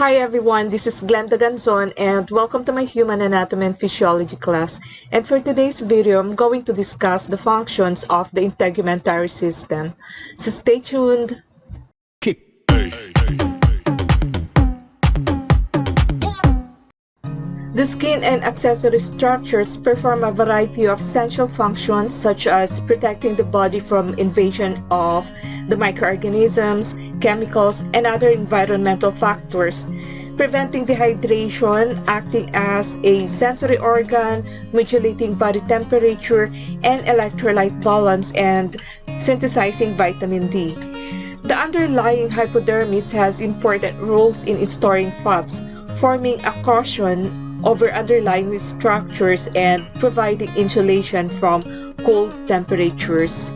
Hi everyone, this is Glenda Ganzon and welcome to my Human Anatomy and Physiology class. And for today's video, I'm going to discuss the functions of the integumentary system. So stay tuned. The skin and accessory structures perform a variety of essential functions such as protecting the body from invasion of the microorganisms, chemicals, and other environmental factors, preventing dehydration, acting as a sensory organ, modulating body temperature and electrolyte balance, and synthesizing vitamin D. The underlying hypodermis has important roles in storing fats, forming a cushion over underlying structures and providing insulation from cold temperatures.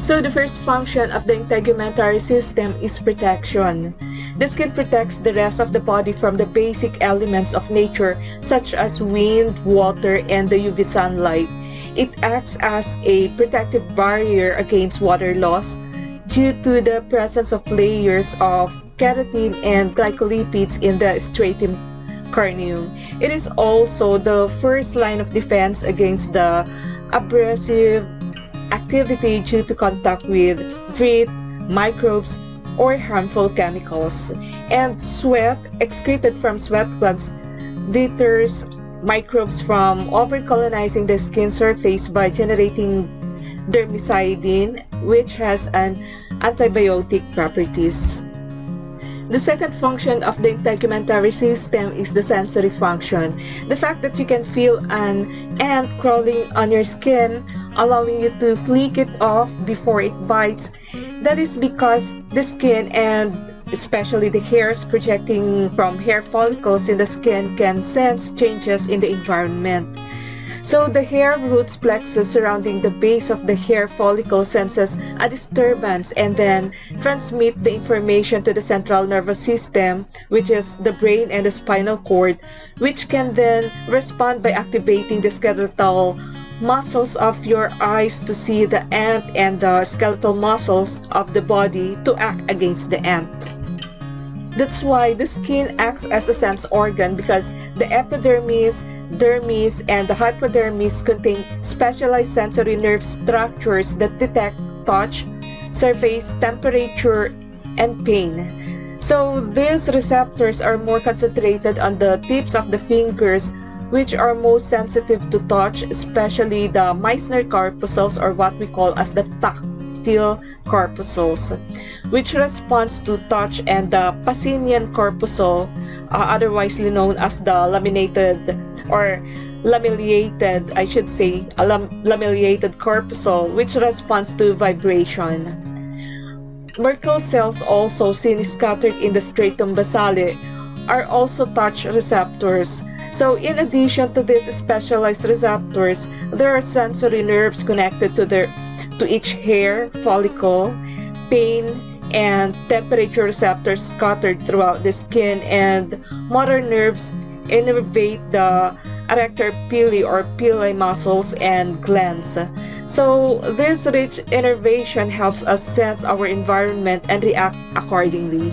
So the first function of the integumentary system is protection. The skin protects the rest of the body from the basic elements of nature such as wind, water, and the UV sunlight. It acts as a protective barrier against water loss due to the presence of layers of keratin and glycolipids in the stratum corneum. It is also the first line of defense against the abrasive activity due to contact with grit, microbes, or harmful chemicals. And sweat excreted from sweat glands deters microbes from over-colonizing the skin surface by generating dermicidin, which has an antibiotic properties. The second function of the integumentary system is the sensory function. The fact that you can feel an ant crawling on your skin, allowing you to flick it off before it bites, that is because the skin and especially the hairs projecting from hair follicles in the skin can sense changes in the environment. So the hair roots plexus surrounding the base of the hair follicle senses a disturbance and then transmit the information to the central nervous system, which is the brain and the spinal cord, which can then respond by activating the skeletal muscles of your eyes to see the ant and the skeletal muscles of the body to act against the ant. That's why the skin acts as a sense organ because the epidermis, dermis, and the hypodermis contain specialized sensory nerve structures that detect touch, surface, temperature, and pain. So these receptors are more concentrated on the tips of the fingers, which are most sensitive to touch, especially the Meissner corpuscles, or what we call as the tactile corpuscles, which responds to touch, and the Pacinian corpuscle, otherwise known as the laminated or lamellated, I should say, a lamellated corpuscle, which responds to vibration. Merkel cells, also seen scattered in the stratum basale, are also touch receptors. So in addition to these specialized receptors, there are sensory nerves connected to each hair follicle, pain, and temperature receptors scattered throughout the skin, and motor nerves innervate the arrector pili or pili muscles and glands. So this rich innervation helps us sense our environment and react accordingly.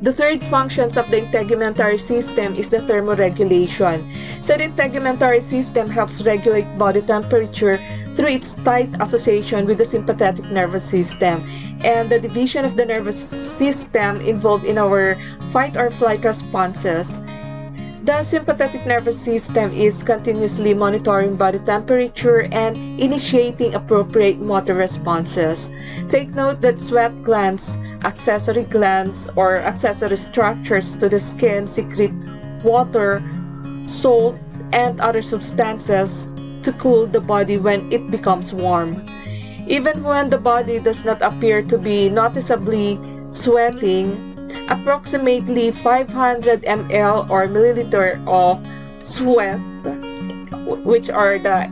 The third functions of the integumentary system is the thermoregulation. So the integumentary system helps regulate body temperature through its tight association with the sympathetic nervous system and the division of the nervous system involved in our fight or flight responses. The sympathetic nervous system is continuously monitoring body temperature and initiating appropriate motor responses. Take note that sweat glands, accessory glands, or accessory structures to the skin secrete water, salt, and other substances to cool the body when it becomes warm. Even when the body does not appear to be noticeably sweating, approximately 500 ml or milliliter of sweat, which are the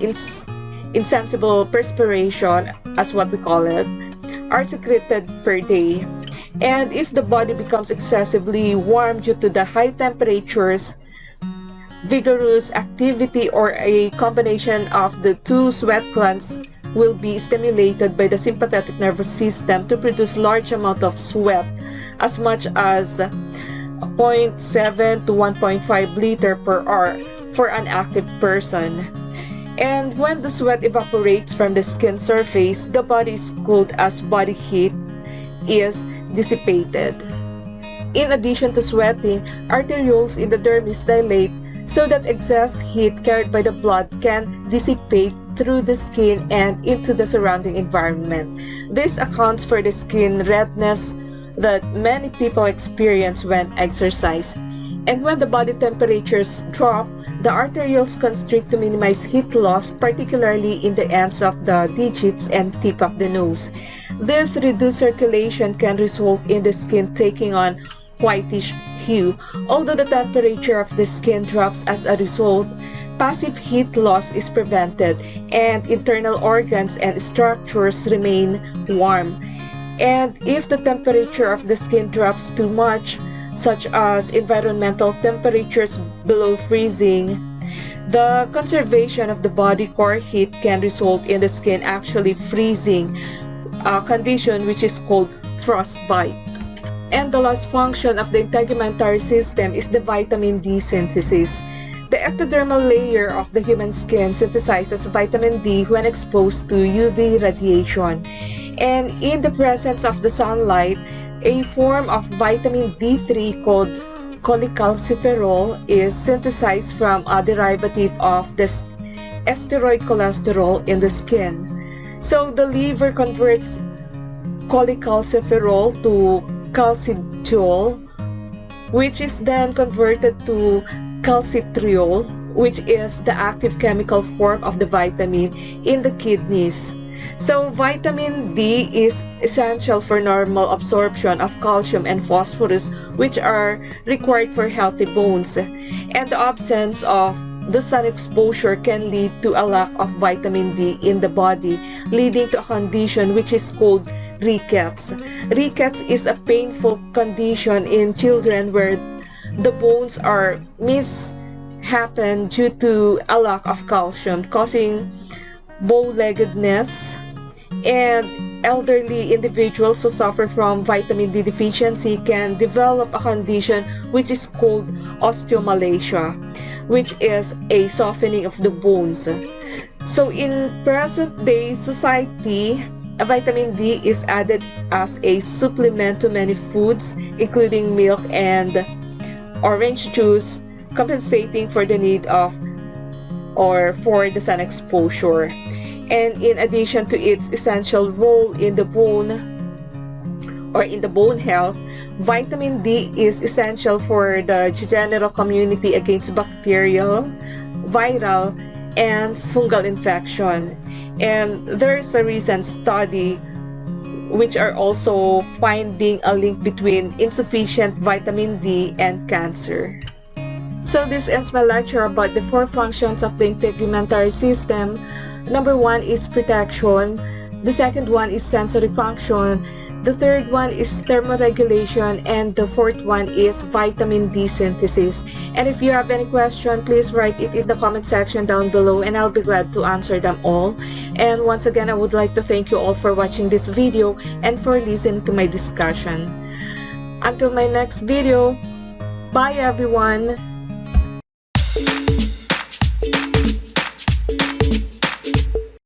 insensible perspiration, as what we call it, are secreted per day. And if the body becomes excessively warm due to the high temperatures, vigorous activity, or a combination of the two, sweat glands will be stimulated by the sympathetic nervous system to produce large amount of sweat, as much as 0.7 to 1.5 liter per hour for an active person. And when the sweat evaporates from the skin surface, the body is cooled as body heat is dissipated. In addition to sweating, arterioles in the dermis dilate so that excess heat carried by the blood can dissipate through the skin and into the surrounding environment. This accounts for the skin redness that many people experience when exercise. And when the body temperatures drop, the arterioles constrict to minimize heat loss, particularly in the ends of the digits and tip of the nose. This reduced circulation can result in the skin taking on whitish hue. Although the temperature of the skin drops as a result, passive heat loss is prevented and internal organs and structures remain warm. And if the temperature of the skin drops too much, such as environmental temperatures below freezing, the conservation of the body core heat can result in the skin actually freezing, a condition which is called frostbite. And the last function of the integumentary system is the vitamin D synthesis. The ectodermal layer of the human skin synthesizes vitamin D when exposed to UV radiation. And in the presence of the sunlight, a form of vitamin D3 called cholecalciferol is synthesized from a derivative of the steroid cholesterol in the skin. So the liver converts cholecalciferol to calcidiol, which is then converted to calcitriol, which is the active chemical form of the vitamin in the kidneys. So vitamin D is essential for normal absorption of calcium and phosphorus, which are required for healthy bones. And the absence of the sun exposure can lead to a lack of vitamin D in the body, leading to a condition which is called rickets. Rickets is a painful condition in children where the bones are mishappen due to a lack of calcium, causing bow-leggedness. And elderly individuals who suffer from vitamin D deficiency can develop a condition which is called osteomalacia, which is a softening of the bones. So in present-day society, vitamin D is added as a supplement to many foods, including milk and orange juice, compensating for the need of or for the sun exposure. And in addition to its essential role in the bone or in the bone health, vitamin D is essential for the general community against bacterial, viral, and fungal infection. And there is a recent study which are also finding a link between insufficient vitamin D and cancer. So this ends my lecture about the 4 functions of the integumentary system. Number 1 is protection. The second one is sensory function. The third one is thermoregulation, and the fourth one is vitamin D synthesis. And if you have any question, please write it in the comment section down below and I'll be glad to answer them all. And once again, I would like to thank you all for watching this video and for listening to my discussion. Until my next video, bye everyone!